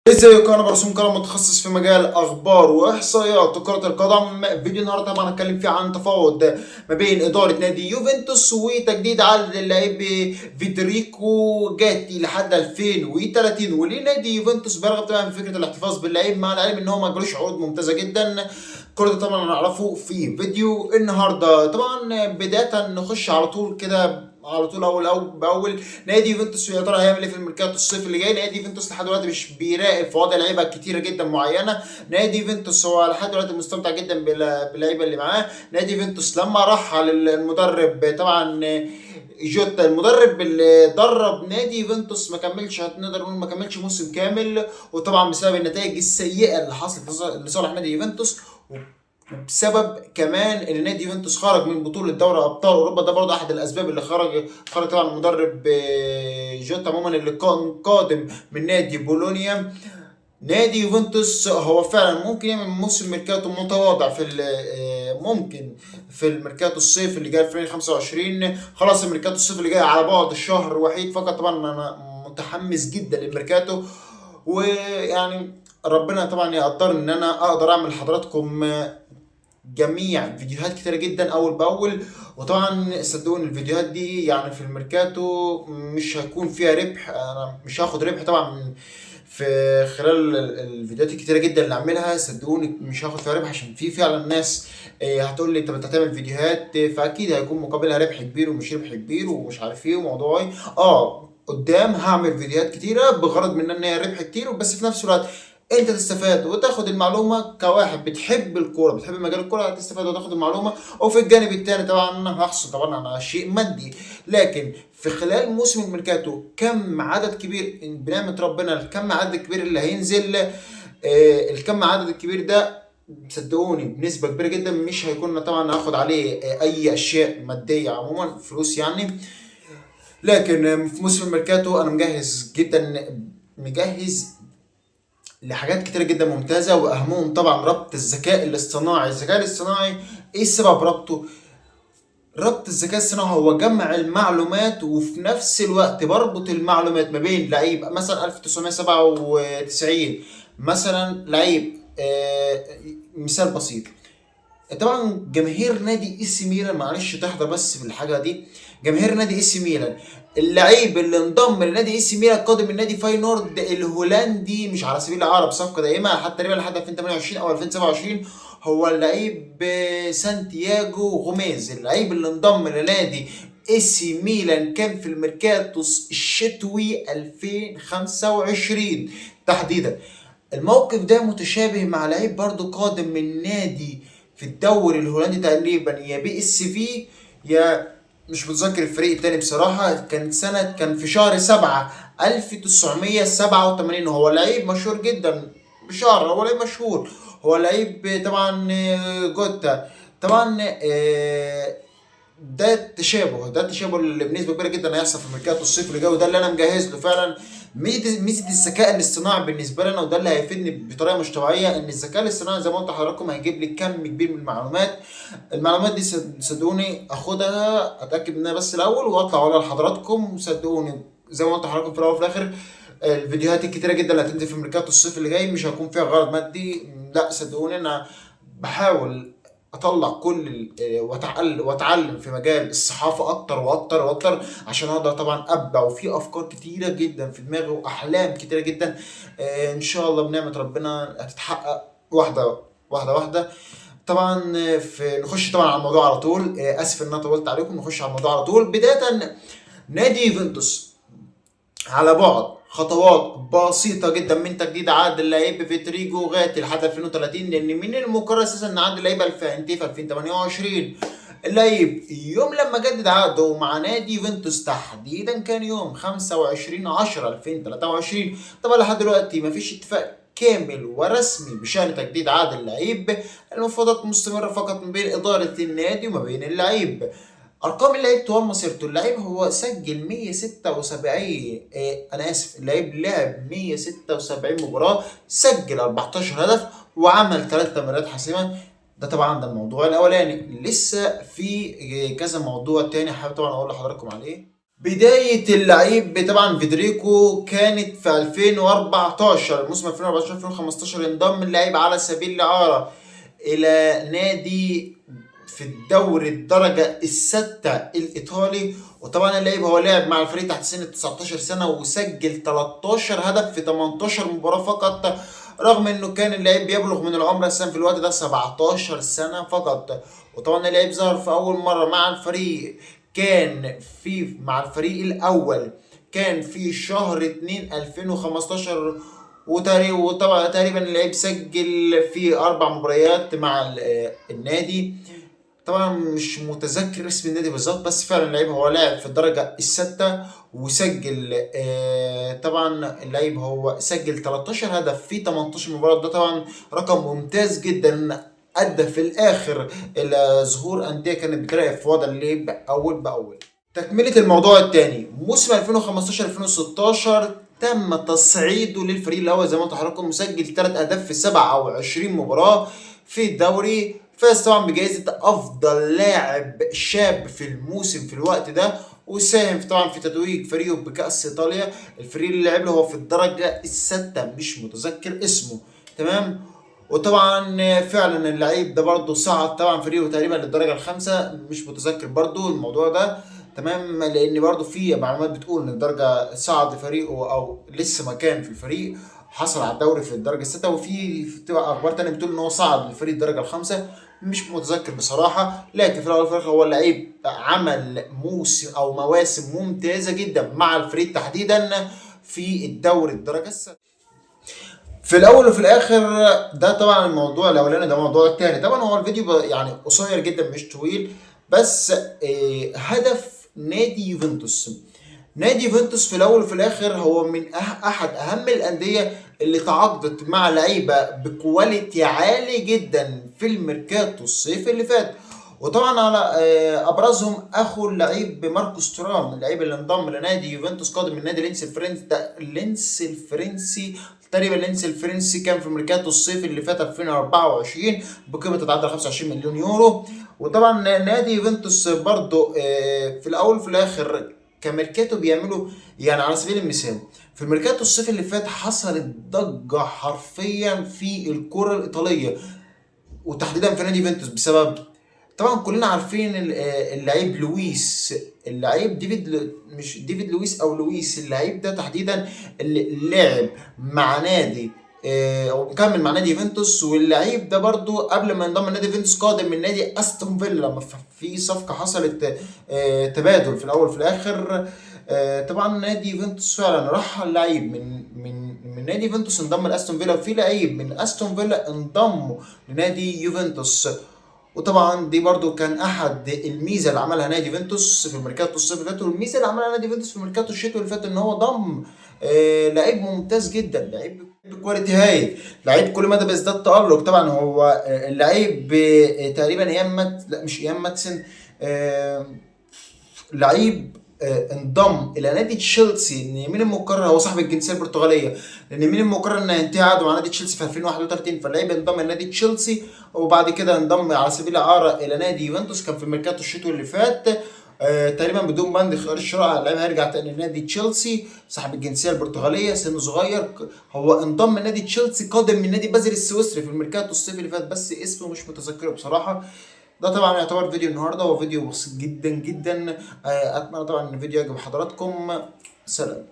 ازيكم؟ انا برسوم كلام متخصص في مجال اخبار واحصائيات كرة القدم. فيديو النهارده طبعا هنتكلم فيه عن تفاوض ما بين ادارة نادي يوفنتوس وتجديد عقد اللاعب فيدريكو جاتي لحد 2030، وليه نادي يوفنتوس برغب طبعا في فكرة الاحتفاظ باللاعب مع العلم ان هو ما جالوش عروض ممتازة جدا. كل ده طبعا هنعرفه في فيديو النهارده. طبعا بداية نخش على طول كده على طول اول او باول. نادي يوفنتوس يا ترى هيعمل ايه في الميركاتو الصيف اللي جاي؟ نادي يوفنتوس لحد دلوقتي مش بيراقب في وضع لعيبه كتيره جدا معينه. نادي يوفنتوس هو لحد دلوقتي مستمتع جدا باللعيبه اللي معاه. نادي يوفنتوس لما رحل المدرب طبعا جوتا، المدرب اللي درب نادي يوفنتوس، ما كملش، نقدر نقول ما كملش موسم كامل، وطبعا بسبب النتائج السيئه اللي حصلت لصالح نادي يوفنتوس، بسبب كمان ان نادي يوفنتوس خرج من بطوله دوري ابطال اوروبا. ده برضه احد الاسباب اللي خرج طبعا المدرب جوتا عموما اللي كان قادم من نادي بولونيا. نادي يوفنتوس هو فعلا ممكن يعمل موسم ميركاتو متواضع ممكن في الميركاتو الصيف اللي جاي 2025. خلاص الميركاتو الصيف اللي جاي على بعد شهر وحيد فقط. طبعا انا متحمس جدا للميركاتو، ويعني ربنا طبعا يقدر ان انا اقدر اعمل لحضراتكم جميع فيديوهات كتيرة جدا اول باول. وطبعا صدقوني الفيديوهات دي يعني في الميركاتو مش هيكون فيها ربح، انا مش هاخد ربح طبعا في خلال الفيديوهات الكتيرة جدا اللي اعملها. صدقوني مش هاخد فيها ربح عشان في فعلا ناس هتقول لي انت هتعمل فيديوهات فاكيد هيكون مقابلها ربح كبير ومش ربح كبير ومش عارف ايه وموضوعي. قدام هعمل فيديوهات كتيرة بغرض من ان هي ربح كتير، بس في نفس الوقت انت تستفاد وتاخد المعلومه كواحد بتحب الكوره، بتحب مجال الكوره، هتستفاد وتاخد المعلومه. وفي الجانب الثاني طبعا هحصل طبعا على شيء مادي. لكن في خلال موسم الميركاتو كم عدد كبير بنعمه ربنا، الكم عدد كبير اللي هينزل، الكم عدد الكبير ده صدقوني بنسبه كبيره جدا مش هيكون طبعا هاخد عليه اي اشياء ماديه عموما فلوس يعني. لكن في موسم الميركاتو انا مجهز جدا، مجهز لحاجات كتيرة جدا ممتازة، وأهمهم طبعا ربط الذكاء الاصطناعي. الذكاء الاصطناعي إيه سبب ربطه؟ ربط الذكاء الاصطناعي هو جمع المعلومات وفي نفس الوقت بربط المعلومات ما بين لعيب مثلا 1997، مثلا لعيب مثال بسيط. طبعا جماهير نادي اي سي ميلان، معلش تحضر بس في الحاجه دي. جماهير نادي اي سي ميلان، اللعيب اللي انضم لنادي اي سي ميلان قادم من نادي فاينورد الهولندي مش على سبيل العرب صفقه دائمه حتى تقريبا لحد 2028 او 2027، هو اللعيب سانتياغو غوميز. اللعيب اللي انضم لنادي اي سي ميلان كان في الميركاتو الشتوي 2025 تحديدا. الموقف ده متشابه مع لعيب برضو قادم من نادي في الدوري الهولندي تقريبا، يا بي اس في يا مش متذكر الفريق التاني بصراحة. كان في شهر 7 1987. هو لعيب مشهور جدا، بشهر هو لعيب مشهور، هو لعيب طبعا جوتا طبعا. ده التشابه اللي بنسبه كبيره جدا هيحصل في ميركاتو الصيف اللي جاي، وده اللي انا مجهز له فعلا. ميزه الذكاء الاصطناعي بالنسبه لنا، وده اللي هيفيدني بطريقه مش طبيعيه، ان الذكاء الاصطناعي زي ما قلت لحضراتكم هيجيب لي كم كبير من المعلومات. المعلومات دي صدقوني اخدها اتاكد منها بس الاول واطلع اقولها لحضراتكم. صدقوني زي ما قلت لحضراتكم في الاول وفي الاخر الفيديوهات الكتيره جدا اللي هتنزل في ميركاتو الصيف اللي جاي مش هيكون فيها غرض مادي، لا صدقوني انا بحاول اطلع كل واتعلم في مجال الصحافه اكتر واكتر واكتر عشان اقدر طبعا ابدع. وفي افكار كتيره جدا في دماغي واحلام كتيره جدا ان شاء الله بنعمه ربنا هتتحقق واحده واحده واحده. طبعا نخش طبعا على الموضوع على طول. اسف ان انا طولت عليكم، نخش على الموضوع على طول. بدايه نادي يوفنتوس على بعد خطوات بسيطة جدا من تجديد عقد اللعيب فيتريجو غاتي لحد 2030، لأن من المقرر أساسا إن عقد اللعيب هينتهي في 2028. اللعيب يوم لما جدد عقده مع نادي يوفنتوس تحديدا كان يوم 25/10/2023. طبعا لحد دلوقتي مفيش اتفاق كامل ورسمي بشأن تجديد عقد اللعيب. المفاوضات مستمرة فقط ما بين إدارة النادي وما بين اللعيب. ارقام اللعيب طوال مسيرته، اللعيب هو سجل 176 انا اسف، اللعيب لعب 176 مباراه، سجل 14 هدف وعمل 3 تمريرات حاسمه. ده طبعا ده الموضوع الاولاني. لسه في كذا موضوع تاني حابب طبعا اقول لحضراتكم عليه. بداية اللعيب طبعا فيدريكو كانت في 2014، موسم 2014 2015 انضم اللعيب على سبيل الإعارة إلى نادي في الدوري الدرجة الستة الإيطالي. وطبعا اللعيب هو لعب مع الفريق تحت سن 19 سنة وسجل 13 هدف في 18 مباراة فقط، رغم انه كان اللعيب بيبلغ من العمر اساسا في الوقت ده 17 سنة فقط. وطبعا اللعيب ظهر في اول مرة مع الفريق كان مع الفريق الاول كان في شهر 2 2015. وطبعا تقريبا اللعيب سجل في 4 مباريات مع النادي. طبعا مش متذكر اسم النادي بالظبط، بس فعلا اللعيب هو لاعب في الدرجة الستة وسجل طبعا اللعيب هو سجل 13 هدف في 18 مباراة. ده طبعا رقم ممتاز جدا، ادى في الاخر الى ظهور انديه كانت بتراقب في وضع اللعب اول باول. تكمله الموضوع الثاني، موسم 2015 2016 تم تصعيده للفريق الاول زي ما قلت لحضراتكم، مسجل 3 اهداف في 27 مباراه في الدوري. فاز طبعا بجائزه افضل لاعب شاب في الموسم في الوقت ده، وساهم طبعا في تتويج فريقه بكأس ايطاليا. الفريق اللي لعب له هو في الدرجه السادسه، مش متذكر اسمه. تمام. وطبعا فعلا اللعيب ده برضه صعد طبعا فريقه تقريبا للدرجه الخامسه، مش متذكر برضه الموضوع ده. تمام، لان برضه في معلومات بتقول ان الدرجه صعد فريقه او لسه ما كان في الفريق حصل على الدوري في الدرجه السادسه، وفي اخبار تانية بتقول ان هو صعد للفريق الدرجه الخامسه. مش متذكر بصراحه، لكن في الاول وفي الاخر هو اللعيب عمل موسم او مواسم ممتازه جدا مع الفريق تحديدا في الدوري الدرجه السادسه. في الاول وفي الاخر ده طبعا الموضوع الاولاني، ده الموضوع التاني. طبعا هو الفيديو يعني قصير جدا مش طويل، بس هدف نادي يوفنتوس. نادي يوفنتوس في الاول وفي الاخر هو من احد اهم الانديه اللي تعاقدت مع لعيبه بكواليتي عالي جدا في الميركاتو الصيف اللي فات. وطبعا على ابرزهم اخو اللعيب ماركوس تورام، اللعيب اللي انضم لنادي يوفنتوس قادم من نادي لينس الفرنسي. ده لينس الفرنسي تقريبا، لينس الفرنسي كان في ميركاتو الصيف اللي فات 2024 بقيمه تتعدى 25 مليون يورو. وطبعا نادي يوفنتوس برضو في الاول وفي الاخر كميركاتو بيعملوا، يعني على سبيل المثال في الميركاتو الصيف اللي فات حصلت ضجه حرفيا في الكره الايطاليه وتحديدا في نادي يوفنتوس بسبب، طبعا كلنا عارفين اللعيب لويس، اللعيب مش ديفيد لويس او لويس، اللعيب ده تحديدا اللي لعب مع نادي او مكمل مع نادي يوفنتوس. واللعيب ده برضو قبل ما ينضم لنادي يوفنتوس قادم من نادي استون فيلا لما في صفقه حصلت تبادل في الاول وفي الاخر. طبعا نادي يوفنتوس فعلا راح اللعيب من نادي يوفنتوس انضم لاستون فيلا، وفي لعيب من استون فيلا انضموا لنادي يوفنتوس. وطبعا دي برضو كان احد الميزه اللي عملها نادي يوفنتوس في الميركاتو الصيف اللي فات، والميزه اللي عملها نادي يوفنتوس في الميركاتو الشتوي اللي فات ان هو ضم لعيب ممتاز جدا، لعيب بكواليتي هايل، لعيب كل مدى بيزداد تألق. طبعا هو اللعيب تقريبا ايام لا مش ايام ماتسن، لعيب انضم الى نادي تشيلسي. ان مين المقرر هو صاحب الجنسيه البرتغاليه، لان مين المقرر انه ينتهي عقده مع نادي تشيلسي في 2031، فاللعيب انضم لنادي تشيلسي وبعد كده انضم على سبيل الاعاره الى نادي يوفنتوس. كان في الميركاتو الشتوي اللي فات تقريبا بدون بند خيار الشراء اللاعب هيرجع تاني لنادي تشيلسي، صاحب الجنسيه البرتغاليه، سنه صغير. هو انضم لنادي تشيلسي قادم من نادي بازل السويسري في الميركاتو الصيف اللي فات، بس اسمه مش متذكره بصراحه. ده طبعا يعتبر فيديو النهارده، هو فيديو بسيط جدا جدا. اتمنى طبعا ان الفيديو يعجب حضراتكم. سلام.